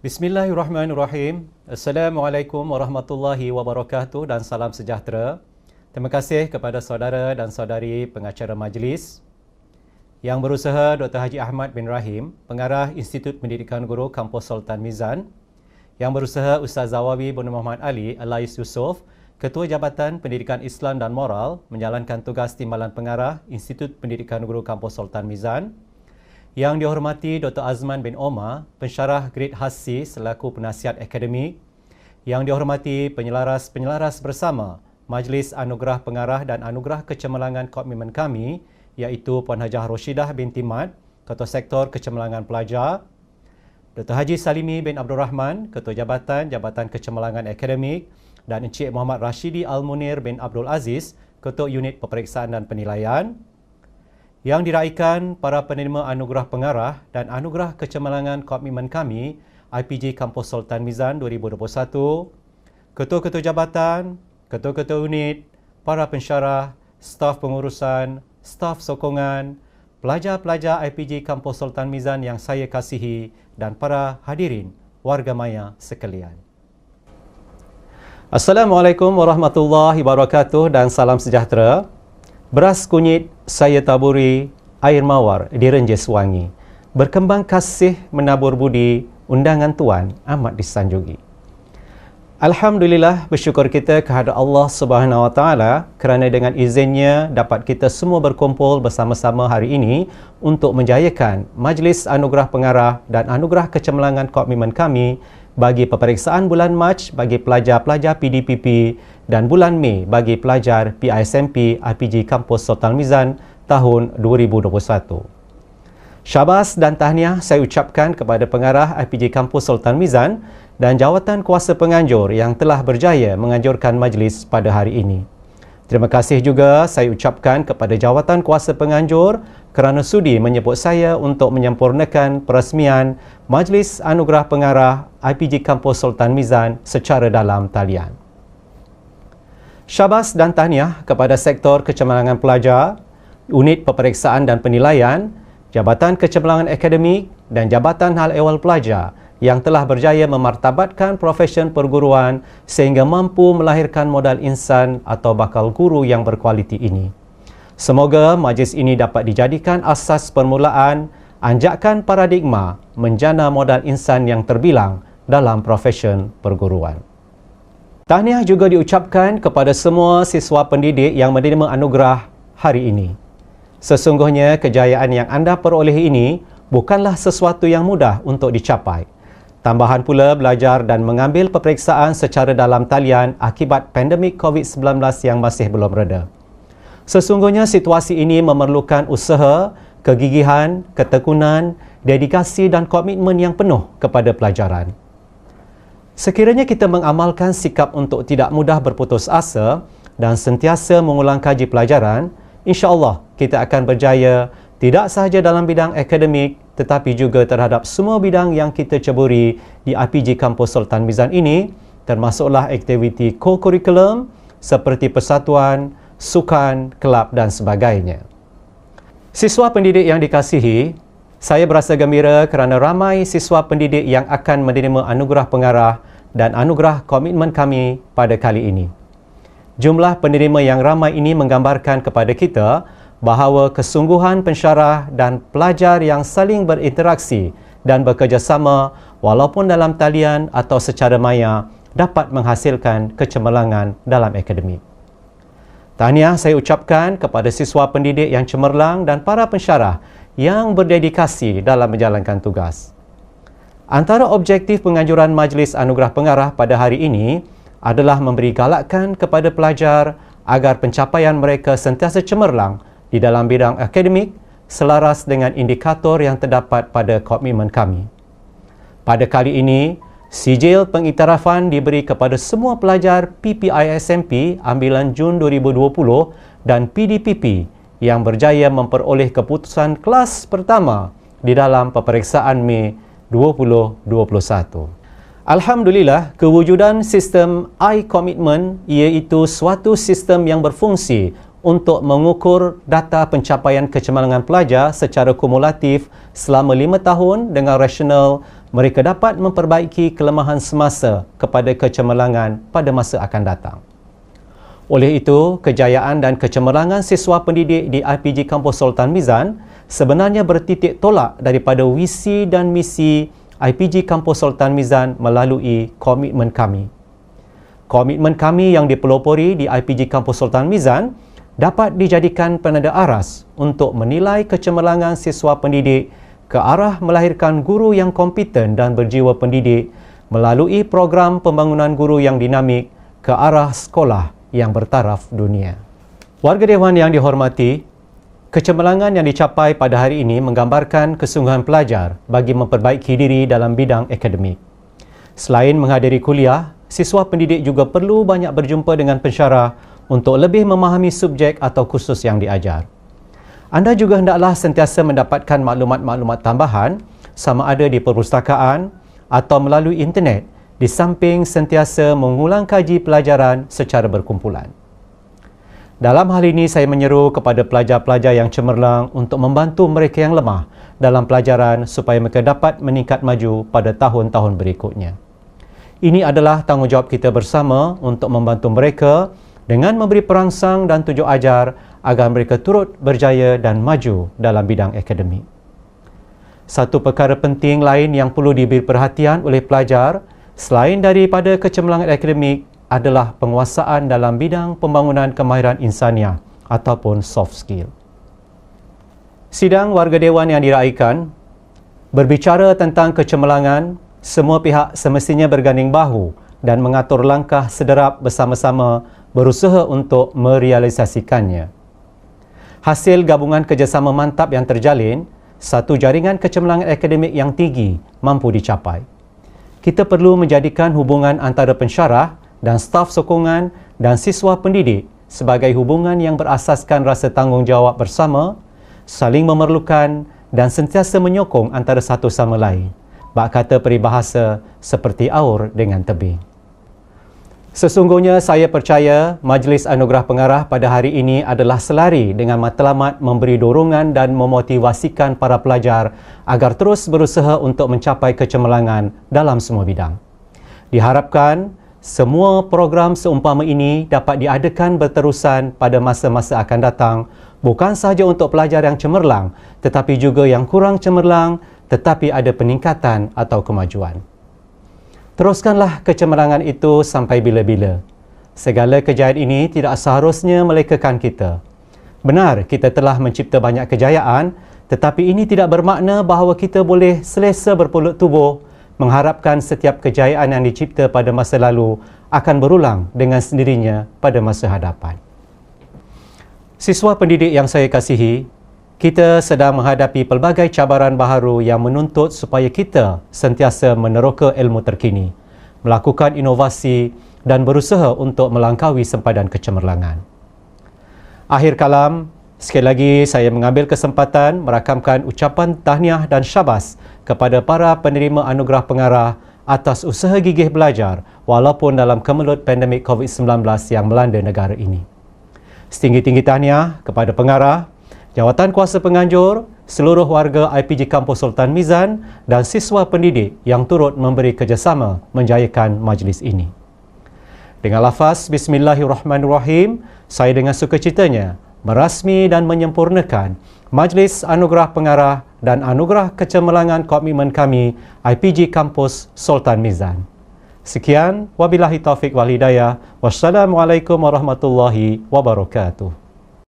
Bismillahirrahmanirrahim. Assalamualaikum warahmatullahi wabarakatuh dan salam sejahtera. Terima kasih kepada saudara dan saudari pengacara majlis. Yang berusaha Dr. Haji Ahmad bin Rahim, Pengarah Institut Pendidikan Guru Kampus Sultan Mizan. Yang berusaha Ustaz Zawawi bin Muhammad Ali Alais Yusof, Ketua Jabatan Pendidikan Islam dan Moral, menjalankan tugas Timbalan Pengarah Institut Pendidikan Guru Kampus Sultan Mizan. Yang dihormati Dr. Azman bin Omar, Pensyarah Grade Hassi selaku penasihat akademik. Yang dihormati penyelaras-penyelaras bersama Majlis Anugerah Pengarah dan Anugerah Kecemerlangan Komitmen kami, iaitu Puan Hajah Roshidah binti Mat, Ketua Sektor Kecemerlangan Pelajar, Dr. Haji Salimi bin Abdul Rahman, Ketua Jabatan Kecemerlangan Akademik, dan Encik Muhammad Rashidi Al-Munir bin Abdul Aziz, Ketua Unit Peperiksaan dan Penilaian. Yang diraikan para penerima Anugerah Pengarah dan Anugerah Kecemerlangan Komitmen kami, IPG Kampus Sultan Mizan 2021, Ketua-Ketua Jabatan, Ketua-Ketua Unit, para pensyarah, staf pengurusan, staf sokongan, pelajar-pelajar IPG Kampus Sultan Mizan yang saya kasihi dan para hadirin warga maya sekalian. Assalamualaikum warahmatullahi wabarakatuh dan salam sejahtera. Beras kunyit saya taburi, air mawar direnjes wangi. Berkembang kasih menabur budi, undangan Tuan amat disanjungi. Alhamdulillah, bersyukur kita kehadrat Allah Subhanahu Wa Taala kerana dengan izinnya dapat kita semua berkumpul bersama-sama hari ini untuk menjayakan Majlis Anugerah Pengarah dan Anugerah Kecemerlangan Komitmen kami bagi peperiksaan bulan Mac bagi pelajar-pelajar PDPP dan bulan Mei bagi pelajar PISMP IPG Kampus Sultan Mizan tahun 2021. Syabas dan tahniah saya ucapkan kepada pengarah IPG Kampus Sultan Mizan dan jawatan kuasa penganjur yang telah berjaya menganjurkan majlis pada hari ini. Terima kasih juga saya ucapkan kepada jawatan kuasa penganjur kerana sudi menyebut saya untuk menyempurnakan peresmian Majlis Anugerah Pengarah IPG Kampus Sultan Mizan secara dalam talian. Syabas dan tahniah kepada Sektor Kecemerlangan Pelajar, Unit Peperiksaan dan Penilaian, Jabatan Kecemerlangan Akademik dan Jabatan Hal Ehwal Pelajar yang telah berjaya memartabatkan profesion perguruan sehingga mampu melahirkan modal insan atau bakal guru yang berkualiti ini. Semoga majlis ini dapat dijadikan asas permulaan anjakan paradigma menjana modal insan yang terbilang dalam profesion perguruan. Tahniah juga diucapkan kepada semua siswa pendidik yang menerima anugerah hari ini. Sesungguhnya kejayaan yang anda perolehi ini bukanlah sesuatu yang mudah untuk dicapai. Tambahan pula belajar dan mengambil peperiksaan secara dalam talian akibat pandemik COVID-19 yang masih belum reda. Sesungguhnya situasi ini memerlukan usaha, kegigihan, ketekunan, dedikasi dan komitmen yang penuh kepada pelajaran. Sekiranya kita mengamalkan sikap untuk tidak mudah berputus asa dan sentiasa mengulang kaji pelajaran, insya-Allah kita akan berjaya tidak sahaja dalam bidang akademik tetapi juga terhadap semua bidang yang kita ceburi di IPG Kampus Sultan Mizan ini, termasuklah aktiviti co-curriculum seperti persatuan, sukan, kelab dan sebagainya. Siswa pendidik yang dikasihi, saya berasa gembira kerana ramai siswa pendidik yang akan menerima anugerah pengarah dan anugerah komitmen kami pada kali ini. Jumlah penerima yang ramai ini menggambarkan kepada kita bahawa kesungguhan pensyarah dan pelajar yang saling berinteraksi dan bekerjasama walaupun dalam talian atau secara maya dapat menghasilkan kecemerlangan dalam akademik. Tahniah saya ucapkan kepada siswa pendidik yang cemerlang dan para pensyarah yang berdedikasi dalam menjalankan tugas. Antara objektif penganjuran Majlis Anugerah Pengarah pada hari ini adalah memberi galakan kepada pelajar agar pencapaian mereka sentiasa cemerlang di dalam bidang akademik selaras dengan indikator yang terdapat pada komitmen kami. Pada kali ini, sijil pengiktirafan diberi kepada semua pelajar PPISMP ambilan Jun 2020 dan PDPP yang berjaya memperoleh keputusan kelas pertama di dalam peperiksaan Mei 2021. Alhamdulillah, kewujudan sistem I-Commitment iaitu suatu sistem yang berfungsi untuk mengukur data pencapaian kecemerlangan pelajar secara kumulatif selama 5 tahun dengan rasional mereka dapat memperbaiki kelemahan semasa kepada kecemerlangan pada masa akan datang. Oleh itu, kejayaan dan kecemerlangan siswa pendidik di IPG Kampus Sultan Mizan sebenarnya bertitik tolak daripada visi dan misi IPG Kampus Sultan Mizan melalui komitmen kami. Komitmen kami yang dipelopori di IPG Kampus Sultan Mizan dapat dijadikan penanda aras untuk menilai kecemerlangan siswa pendidik ke arah melahirkan guru yang kompeten dan berjiwa pendidik melalui program pembangunan guru yang dinamik ke arah sekolah yang bertaraf dunia. Warga Dewan yang dihormati, kecemerlangan yang dicapai pada hari ini menggambarkan kesungguhan pelajar bagi memperbaiki diri dalam bidang akademik. Selain menghadiri kuliah, siswa pendidik juga perlu banyak berjumpa dengan pensyarah untuk lebih memahami subjek atau kursus yang diajar. Anda juga hendaklah sentiasa mendapatkan maklumat-maklumat tambahan sama ada di perpustakaan atau melalui internet di samping sentiasa mengulang kaji pelajaran secara berkumpulan. Dalam hal ini, saya menyeru kepada pelajar-pelajar yang cemerlang untuk membantu mereka yang lemah dalam pelajaran supaya mereka dapat meningkat maju pada tahun-tahun berikutnya. Ini adalah tanggungjawab kita bersama untuk membantu mereka dengan memberi perangsang dan tunjuk ajar agar mereka turut berjaya dan maju dalam bidang akademik. Satu perkara penting lain yang perlu diberi perhatian oleh pelajar selain daripada kecemerlangan akademik adalah penguasaan dalam bidang pembangunan kemahiran insaniah ataupun soft skill. Sidang Warga Dewan yang diraikan berbicara tentang kecemerlangan, semua pihak semestinya berganding bahu dan mengatur langkah sederap bersama-sama berusaha untuk merealisasikannya. Hasil gabungan kerjasama mantap yang terjalin, satu jaringan kecemerlangan akademik yang tinggi mampu dicapai. Kita perlu menjadikan hubungan antara pensyarah dan staf sokongan dan siswa pendidik sebagai hubungan yang berasaskan rasa tanggungjawab bersama, saling memerlukan dan sentiasa menyokong antara satu sama lain. Bak kata peribahasa seperti aur dengan tebing. Sesungguhnya saya percaya Majlis Anugerah Pengarah pada hari ini adalah selari dengan matlamat memberi dorongan dan memotivasikan para pelajar agar terus berusaha untuk mencapai kecemerlangan dalam semua bidang. Diharapkan semua program seumpama ini dapat diadakan berterusan pada masa-masa akan datang, bukan sahaja untuk pelajar yang cemerlang tetapi juga yang kurang cemerlang tetapi ada peningkatan atau kemajuan. Teruskanlah kecemerlangan itu sampai bila-bila. Segala kejayaan ini tidak seharusnya melekakan kita. Benar, kita telah mencipta banyak kejayaan, tetapi ini tidak bermakna bahawa kita boleh selesa berpeluk tubuh mengharapkan setiap kejayaan yang dicipta pada masa lalu akan berulang dengan sendirinya pada masa hadapan. Siswa pendidik yang saya kasihi, kita sedang menghadapi pelbagai cabaran baharu yang menuntut supaya kita sentiasa meneroka ilmu terkini, melakukan inovasi dan berusaha untuk melangkaui sempadan kecemerlangan. Akhir kalam, sekali lagi saya mengambil kesempatan merakamkan ucapan tahniah dan syabas kepada para penerima anugerah pengarah atas usaha gigih belajar walaupun dalam kemelut pandemik COVID-19 yang melanda negara ini. Setinggi-tinggi tahniah kepada pengarah, jawatan kuasa penganjur, seluruh warga IPG Kampus Sultan Mizan dan siswa pendidik yang turut memberi kerjasama menjayakan majlis ini. Dengan lafaz Bismillahirrahmanirrahim, saya dengan sukacitanya merasmi dan menyempurnakan Majlis Anugerah Pengarah dan Anugerah Kecemerlangan komitmen kami IPG Kampus Sultan Mizan. Sekian, wabillahi taufiq wal hidayah. Wassalamualaikum warahmatullahi wabarakatuh.